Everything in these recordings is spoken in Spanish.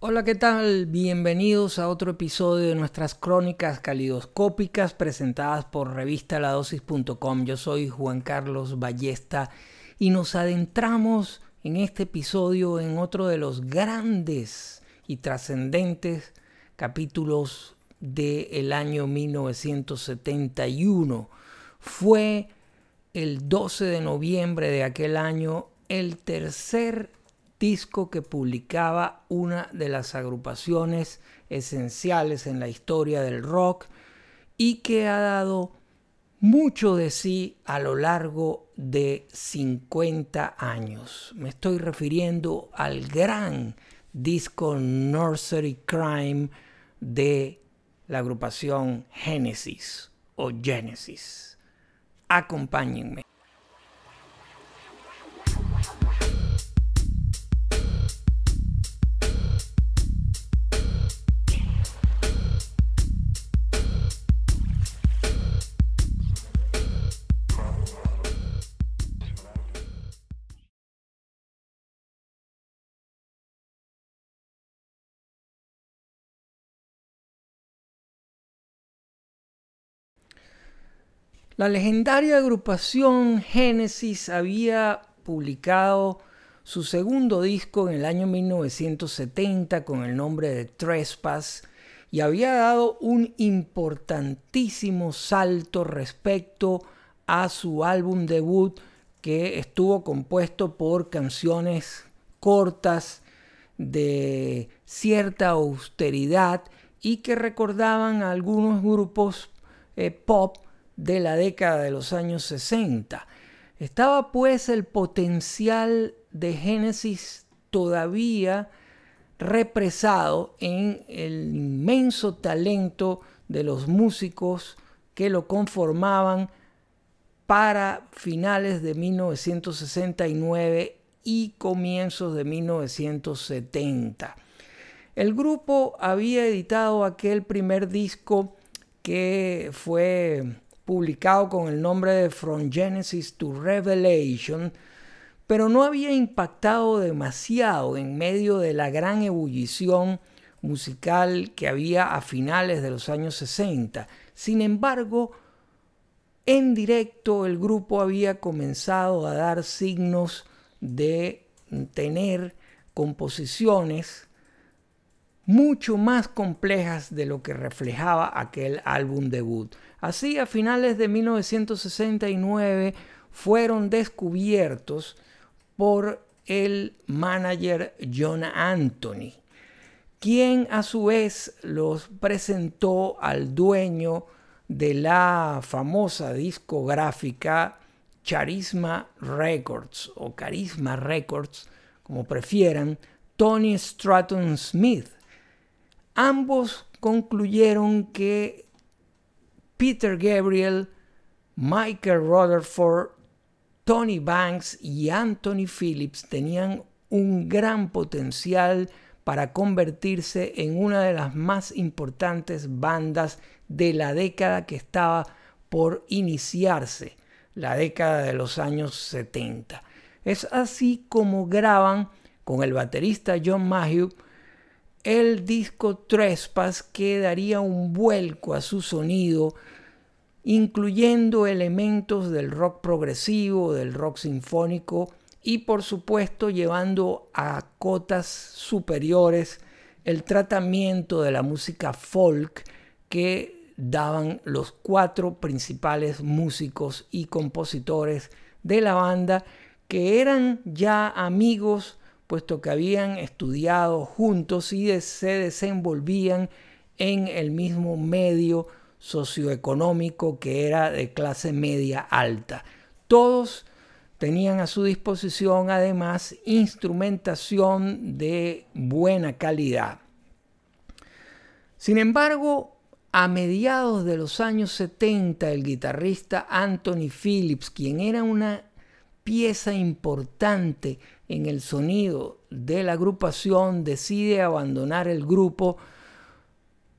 Hola, ¿qué tal? Bienvenidos a otro episodio de nuestras crónicas calidoscópicas presentadas por revistaladosis.com. Yo soy Juan Carlos Ballesta y nos adentramos en este episodio en otro de los grandes y trascendentes capítulos del año 1971. Fue el 12 de noviembre de aquel año el tercer disco que publicaba una de las agrupaciones esenciales en la historia del rock y que ha dado mucho de sí a lo largo de 50 años. Me estoy refiriendo al gran disco Nursery Crime de la agrupación Genesis o Genesis. Acompáñenme. La legendaria agrupación Genesis había publicado su segundo disco en el año 1970 con el nombre de Trespass y había dado un importantísimo salto respecto a su álbum debut, que estuvo compuesto por canciones cortas de cierta austeridad y que recordaban a algunos grupos pop de la década de los años 60. Estaba pues el potencial de Genesis todavía represado en el inmenso talento de los músicos que lo conformaban para finales de 1969 y comienzos de 1970. El grupo había editado aquel primer disco que fue publicado con el nombre de From Genesis to Revelation, pero no había impactado demasiado en medio de la gran ebullición musical que había a finales de los años 60. Sin embargo, en directo el grupo había comenzado a dar signos de tener composiciones mucho más complejas de lo que reflejaba aquel álbum debut. Así, a finales de 1969 fueron descubiertos por el manager John Anthony, quien a su vez los presentó al dueño de la famosa discográfica Charisma Records o Carisma Records, como prefieran, Tony Stratton Smith. Ambos concluyeron que Peter Gabriel, Michael Rutherford, Tony Banks y Anthony Phillips tenían un gran potencial para convertirse en una de las más importantes bandas de la década que estaba por iniciarse, la década de los años 70. Es así como graban con el baterista John Mayhew el disco Trespass, que daría un vuelco a su sonido, incluyendo elementos del rock progresivo, del rock sinfónico y por supuesto llevando a cotas superiores el tratamiento de la música folk que daban los cuatro principales músicos y compositores de la banda, que eran ya amigos puesto que habían estudiado juntos y se desenvolvían en el mismo medio socioeconómico, que era de clase media alta. Todos tenían a su disposición además instrumentación de buena calidad. Sin embargo, a mediados de los años 70, el guitarrista Anthony Phillips, quien era una pieza importante en el sonido de la agrupación, decide abandonar el grupo,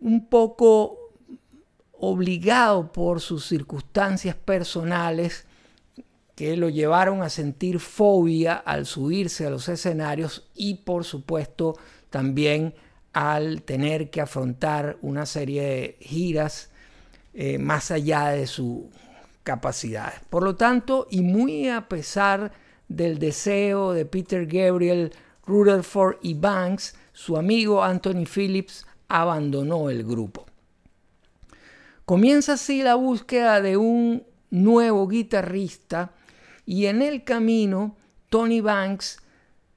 un poco obligado por sus circunstancias personales que lo llevaron a sentir fobia al subirse a los escenarios y por supuesto también al tener que afrontar una serie de giras más allá de su capacidad. Por lo tanto, y muy a pesar del deseo de Peter Gabriel, Rutherford y Banks, su amigo Anthony Phillips abandonó el grupo. Comienza así la búsqueda de un nuevo guitarrista y en el camino Tony Banks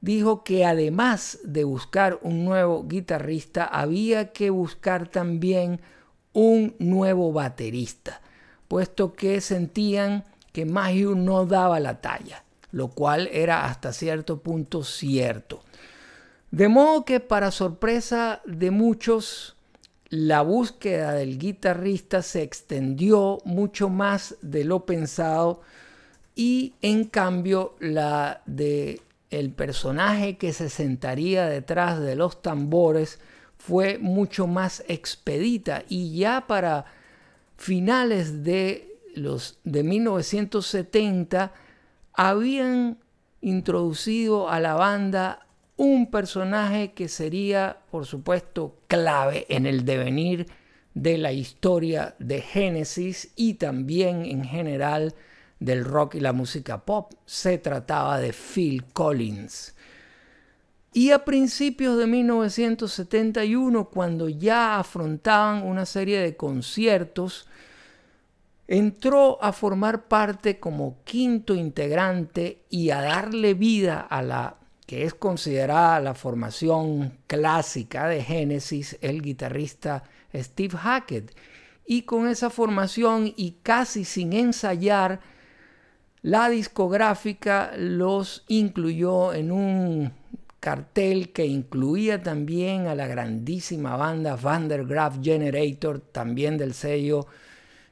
dijo que además de buscar un nuevo guitarrista había que buscar también un nuevo baterista, puesto que sentían que Mayhew no daba la talla, lo cual era hasta cierto punto cierto. De modo que para sorpresa de muchos, la búsqueda del guitarrista se extendió mucho más de lo pensado y en cambio la de el personaje que se sentaría detrás de los tambores fue mucho más expedita, y ya para finales de 1970 habían introducido a la banda un personaje que sería, por supuesto, clave en el devenir de la historia de Genesis y también en general del rock y la música pop. Se trataba de Phil Collins. Y a principios de 1971, cuando ya afrontaban una serie de conciertos, entró a formar parte como quinto integrante y a darle vida a la que es considerada la formación clásica de Genesis, el guitarrista Steve Hackett. Y con esa formación y casi sin ensayar, la discográfica los incluyó en un cartel que incluía también a la grandísima banda Van der Graaf Generator, también del sello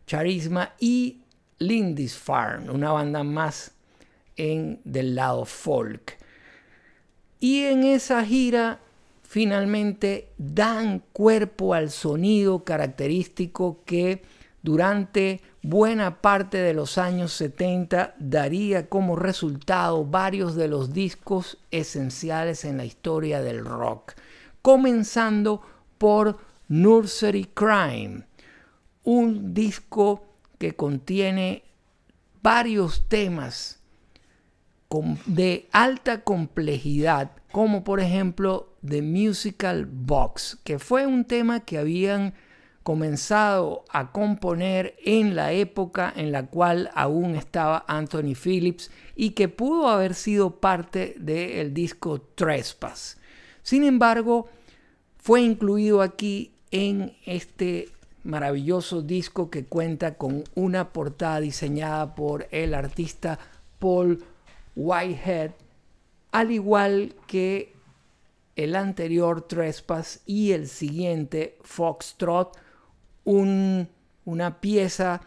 Charisma, y Lindisfarne, una banda más del lado folk. Y en esa gira finalmente dan cuerpo al sonido característico que durante buena parte de los años 70 daría como resultado varios de los discos esenciales en la historia del rock, comenzando por Nursery Crime, un disco que contiene varios temas de alta complejidad, como por ejemplo The Musical Box, que fue un tema que habían comenzado a componer en la época en la cual aún estaba Anthony Phillips y que pudo haber sido parte del disco Trespass. Sin embargo, fue incluido aquí en este maravilloso disco que cuenta con una portada diseñada por el artista Paul Whitehead, al igual que el anterior Trespass y el siguiente Foxtrot, una pieza,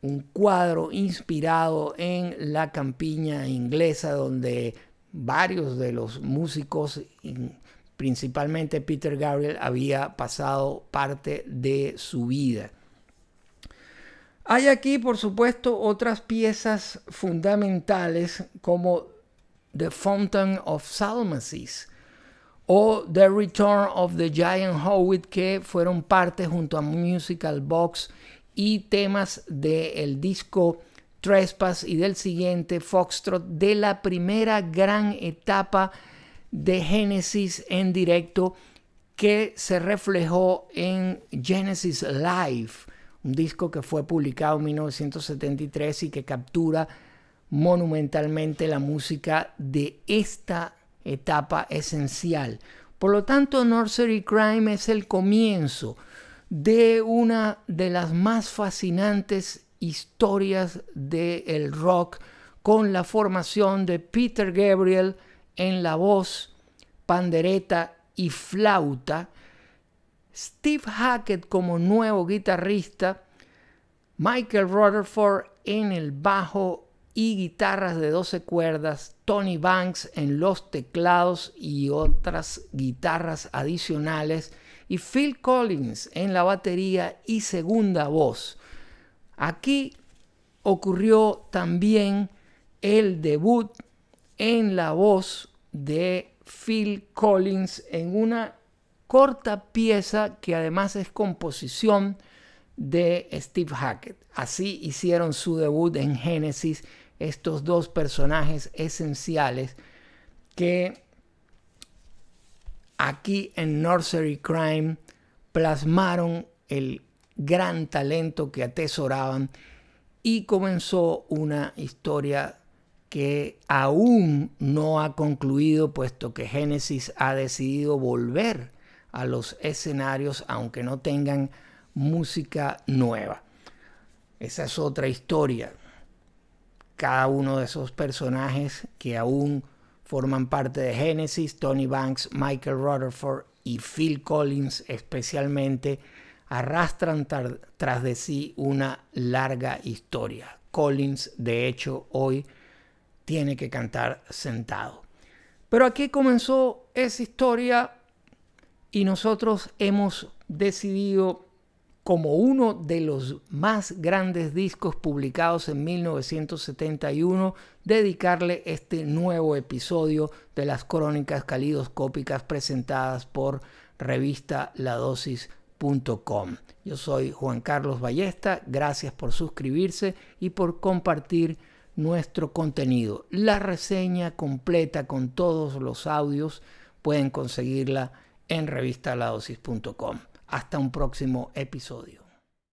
un cuadro inspirado en la campiña inglesa, donde varios de los músicos, principalmente Peter Gabriel, había pasado parte de su vida. Hay aquí, por supuesto, otras piezas fundamentales como The Fountain of Psalmacies o The Return of the Giant Howitt, que fueron parte junto a Musical Box y temas del disco Trespass y del siguiente Foxtrot, de la primera gran etapa de Genesis en directo que se reflejó en Genesis Live, un disco que fue publicado en 1973 y que captura monumentalmente la música de esta etapa esencial. Por lo tanto, Nursery Crime es el comienzo de una de las más fascinantes historias del rock, con la formación de Peter Gabriel en la voz, pandereta y flauta, Steve Hackett como nuevo guitarrista, Michael Rutherford en el bajo y guitarras de 12 cuerdas, Tony Banks en los teclados y otras guitarras adicionales, y Phil Collins en la batería y segunda voz. Aquí ocurrió también el debut en la voz de Phil Collins en una corta pieza que además es composición de Steve Hackett. Así hicieron su debut en Genesis estos dos personajes esenciales que aquí en Nursery Crime plasmaron el gran talento que atesoraban y comenzó una historia que aún no ha concluido, puesto que Genesis ha decidido volver a los escenarios aunque no tengan música nueva. Esa es otra historia. Cada uno de esos personajes que aún forman parte de Genesis, Tony Banks, Michael Rutherford y Phil Collins especialmente, arrastran tras de sí una larga historia. Collins, de hecho, hoy tiene que cantar sentado. Pero aquí comenzó esa historia y nosotros hemos decidido, como uno de los más grandes discos publicados en 1971, dedicarle este nuevo episodio de las crónicas calidoscópicas presentadas por revista ladosis.com. Yo soy Juan Carlos Ballesta, gracias por suscribirse y por compartir nuestro contenido. La reseña completa con todos los audios pueden conseguirla en revistaladosis.com. Hasta un próximo episodio.